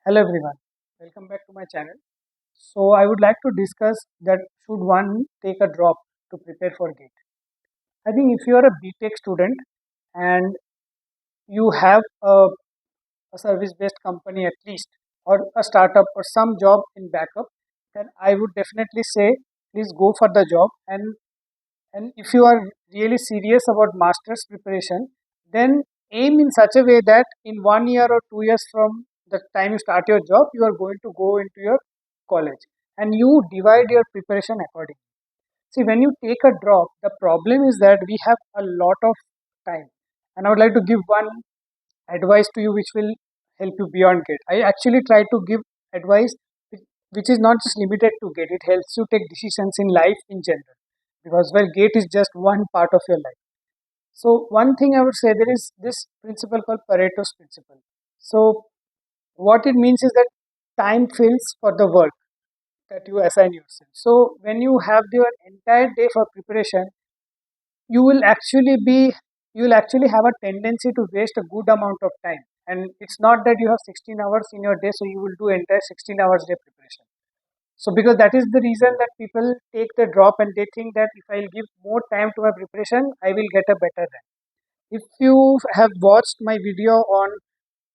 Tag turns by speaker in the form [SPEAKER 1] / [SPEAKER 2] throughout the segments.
[SPEAKER 1] Hello everyone, welcome back to my channel. So I would like to discuss that should one take a drop to prepare for GATE. I think if you are a BTech student and you have a service-based company at least, or a startup or some job in backup, then I would definitely say please go for the job. And if you are really serious about master's preparation, then aim in such a way that in 1 year or 2 years from the time you start your job, you are going to go into your college and you divide your preparation accordingly. See, when you take a drop, the problem is that we have a lot of time. And I would like to give one advice to you which will help you beyond GATE. I actually try to give advice which is not just limited to GATE. It helps you take decisions in life in general because well, GATE is just one part of your life. So one thing I would say, there is this principle called Pareto's principle. So what it means is that time fills for the work that you assign yourself. So when you have your entire day for preparation, you will actually be you will actually have a tendency to waste a good amount of time. And it's not that you have 16 hours in your day, so you will do entire 16 hours day preparation. So because that is the reason that people take the drop and they think that if I'll give more time to my preparation, I will get a better rank. If you have watched my video on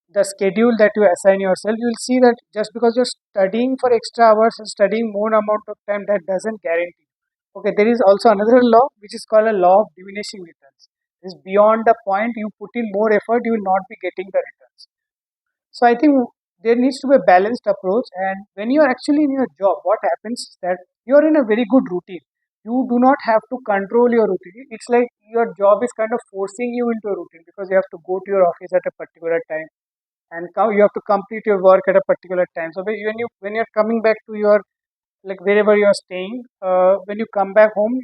[SPEAKER 1] the schedule that you assign yourself, you will see that just because you're studying for extra hours and studying more amount of time, that doesn't guarantee. Okay, there is also another law which is called a law of diminishing returns. Is beyond the point you put in more effort, you will not be getting the returns. So I think there needs to be a balanced approach. And when you are actually in your job, what happens is that you are in a very good routine. You do not have to control your routine. It's like your job is kind of forcing you into a routine because you have to go to your office at a particular time and you have to complete your work at a particular time. So when you're coming back to your, like, wherever you're staying, when you come back home,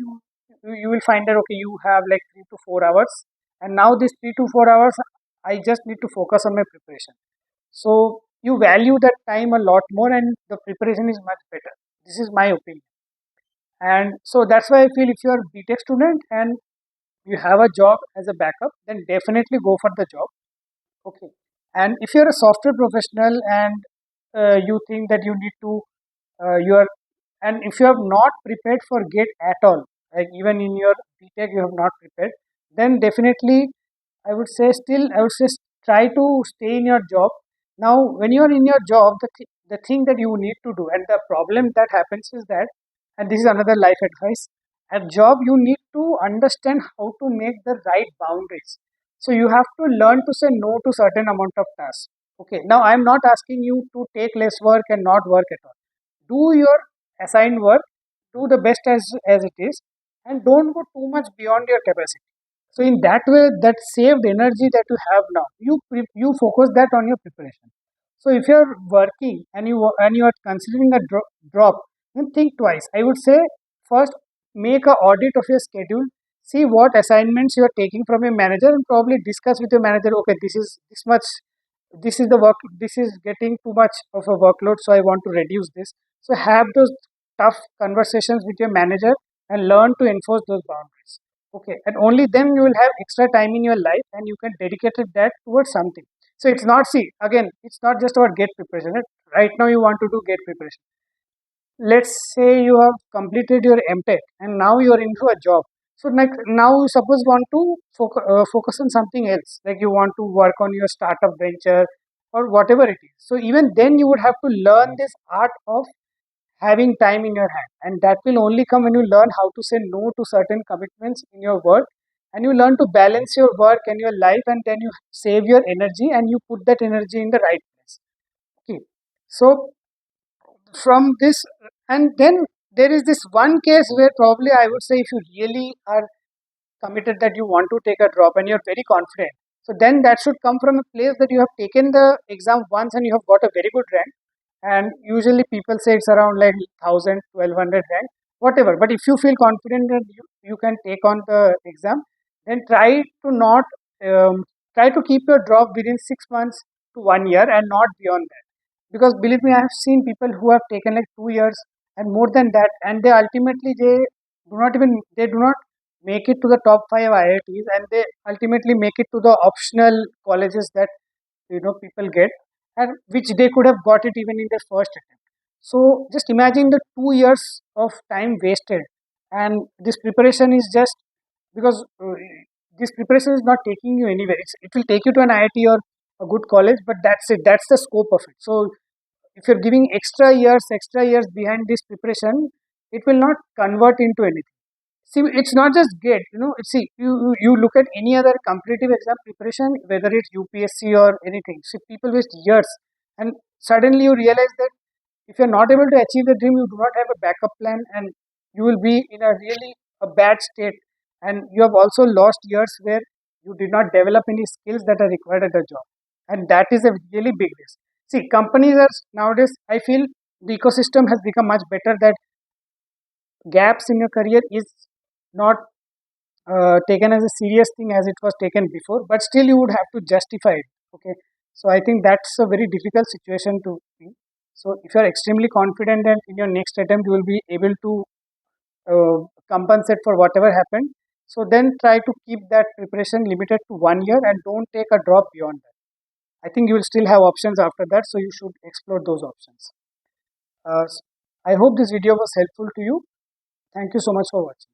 [SPEAKER 1] you will find that okay, you have like 3 to 4 hours, and now these 3 to 4 hours, I just need to focus on my preparation. So you value that time a lot more, and the preparation is much better. This is my opinion, and so that's why I feel if you are a BTech student and you have a job as a backup, then definitely go for the job. Okay, and if you're a software professional and you think that you need to you are and if you have not prepared for GATE at all, like even in your BTech you have not prepared, then definitely I would say try to stay in your job. Now, when you are in your job, the thing that you need to do, and the problem that happens is that, and this is another life advice, at job you need to understand how to make the right boundaries. So you have to learn to say no to certain amount of tasks. Okay. Now I am not asking you to take less work and not work at all. Do your assigned work, do the best as it is, and don't go too much beyond your capacity. So in that way, that saved energy that you have now, you focus that on your preparation. So if you are working and you are considering a drop, then think twice. I would say first make a audit of your schedule, see what assignments you are taking from your manager, and probably discuss with your manager. Okay, this is this much, this is the work, this is getting too much of a workload, so I want to reduce this. So have those tough conversations with your manager and learn to enforce those boundaries. Okay, and only then you will have extra time in your life and you can dedicate that towards something. So it's not, see, again, it's not just about GATE preparation. Right now you want to do GATE preparation. Let's say you have completed your MTech and now you are into a job. So now you suppose want to focus on something else, like you want to work on your startup venture or whatever it is. So even then you would have to learn this art of having time in your hand, and that will only come when you learn how to say no to certain commitments in your work, and you learn to balance your work and your life, and then you save your energy and you put that energy in the right place. Okay, so from this, and then there is this one case where probably I would say if you really are committed that you want to take a drop and you're very confident, so then that should come from a place that you have taken the exam once and you have got a very good rank. And usually people say it's around like 1000, 1200 rank, whatever. But if you feel confident that you can take on the exam, then try to keep your drop within 6 months to 1 year and not beyond that. Because believe me, I have seen people who have taken like 2 years and more than that, and they do not make it to the top five IITs, and they ultimately make it to the optional colleges that people get. and which they could have got it even in their first attempt. So just imagine the 2 years of time wasted, and this preparation is just because this preparation is not taking you anywhere. It will take you to an IIT or a good college, but that's it. That's the scope of it. So if you're giving extra years behind this preparation, it will not convert into anything. See, it's not just GATE, see, you look at any other competitive exam preparation, whether it's UPSC or anything. See, people waste years, and suddenly you realize that if you're not able to achieve the dream, you do not have a backup plan, and you will be in a really a bad state. And you have also lost years where you did not develop any skills that are required at the job, and that is a really big risk. See, companies are nowadays. I feel the ecosystem has become much better. That gaps in your career is not taken as a serious thing as it was taken before, but still you would have to justify it. Okay, so I think that's a very difficult situation to be. So if you are extremely confident that in your next attempt you will be able to compensate for whatever happened, so then try to keep that preparation limited to 1 year and don't take a drop beyond that. I think you will still have options after that, so you should explore those options. Uh, I hope this video was helpful to you. Thank you so much for watching.